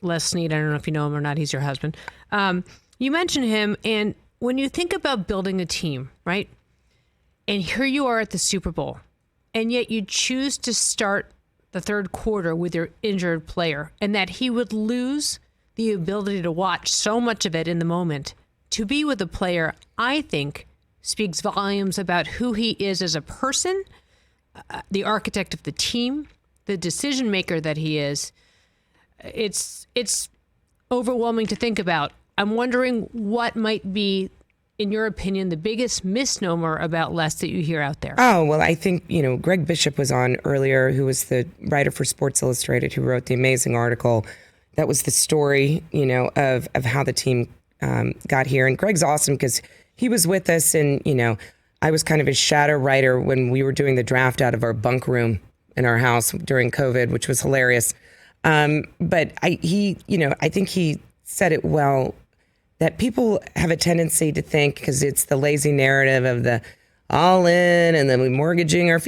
Les Snead. I don't know if you know him or not. He's your husband. You mentioned him, and when you think about building a team, right? And here you are at the Super Bowl, and yet you choose to start the third quarter with your injured player, and that he would lose the ability to watch so much of it in the moment. To be with a player, I think, speaks volumes about who he is as a person, the architect of the team, the decision maker that he is. It's overwhelming to think about. I'm wondering what might be, in your opinion, the biggest misnomer about Les that you hear out there. Oh, well, I think, Greg Bishop was on earlier, who was the writer for Sports Illustrated, who wrote the amazing article that was the story, of how the team got here. And Greg's awesome because he was with us, and, I was kind of his shadow writer when we were doing the draft out of our bunk room in our house during COVID, which was hilarious. But I think he said it well, that people have a tendency to think, because it's the lazy narrative of the all in and then we mortgaging our,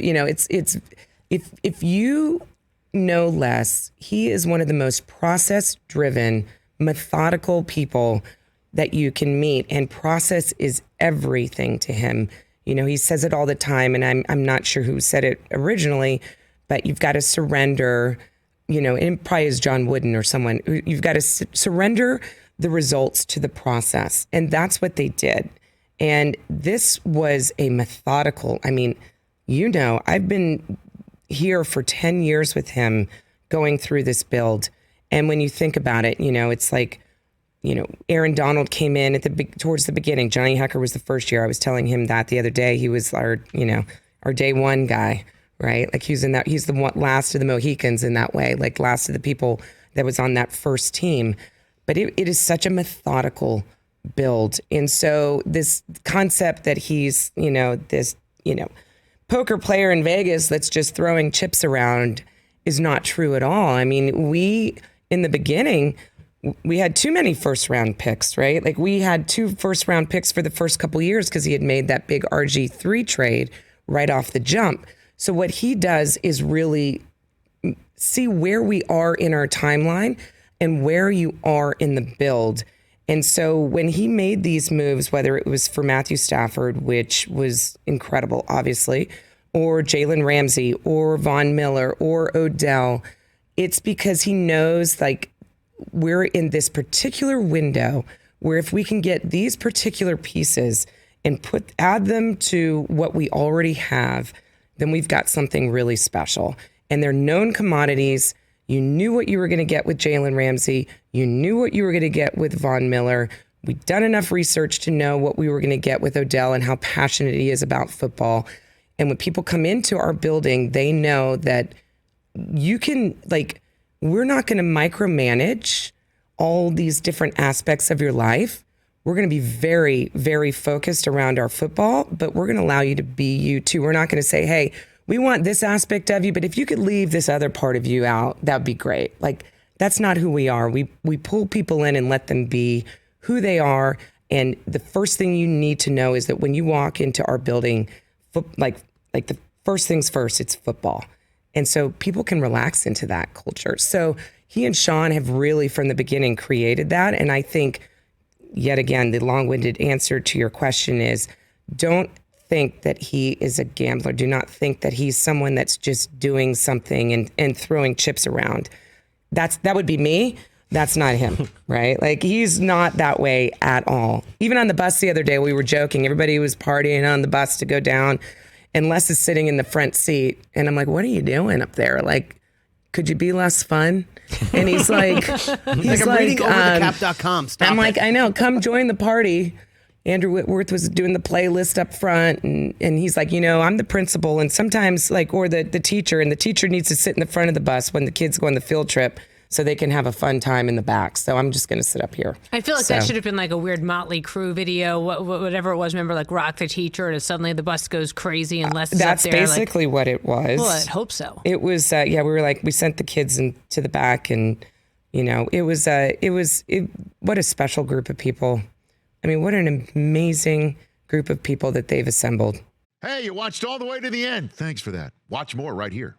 if you know Les, he is one of the most process driven, methodical people that you can meet, and process is everything to him. He says it all the time, and I'm not sure who said it originally, but you've got to surrender, and it probably is John Wooden or someone, you've got to surrender the results to the process. And that's what they did. And this was a methodical, I've been here for 10 years with him going through this build. And when you think about it, it's like, Aaron Donald came in towards the beginning. Johnny Hekker was the first year. I was telling him that the other day. He was our day one guy, right? Like he's the one, last of the Mohicans in that way, like last of the people that was on that first team. But it is such a methodical build. And so this concept that he's, this, poker player in Vegas that's just throwing chips around is not true at all. In the beginning, we had too many first round picks, right? Like we had 2 first round picks for the first couple of years because he had made that big RG3 trade right off the jump. So what he does is really see where we are in our timeline and where you are in the build. And so when he made these moves, whether it was for Matthew Stafford, which was incredible, obviously, or Jalen Ramsey, or Von Miller, or Odell, it's because he knows, like, we're in this particular window where if we can get these particular pieces and add them to what we already have, then we've got something really special. And they're known commodities. You knew what you were going to get with Jalen Ramsey. You knew what you were going to get with Von Miller. We'd done enough research to know what we were going to get with Odell and how passionate he is about football. And when people come into our building, they know that you can, we're not going to micromanage all these different aspects of your life. We're going to be very, very focused around our football, but we're going to allow you to be you too. We're not going to say, hey, we want this aspect of you, but if you could leave this other part of you out, that'd be great. That's not who we are. We pull people in and let them be who they are. And the first thing you need to know is that when you walk into our building, the first things first, it's football. And so people can relax into that culture. So he and Sean have really, from the beginning, created that. And I think, yet again, the long-winded answer to your question is, don't think that he is a gambler. Do not think that he's someone that's just doing something and throwing chips around. That would be me. That's not him, right? He's not that way at all. Even on the bus the other day, we were joking. Everybody was partying on the bus to go down, and Les is sitting in the front seat. And I'm like, what are you doing up there? Could you be less fun? And he's like, I'm reading overthecap.com. Stop I'm it. like, I know, come join the party. Andrew Whitworth was doing the playlist up front, and he's like, I'm the principal, and sometimes or the teacher, and the teacher needs to sit in the front of the bus when the kids go on the field trip so they can have a fun time in the back. So I'm just going to sit up here. I feel like that should have been a weird Motley Crue video, whatever it was. Remember, Rock the Teacher, and suddenly the bus goes crazy and Les is that's up there. That's basically what it was. Well, I'd hope so. It was, we were we sent the kids into the back, and, it was what a special group of people. What an amazing group of people that they've assembled. Hey, you watched all the way to the end. Thanks for that. Watch more right here.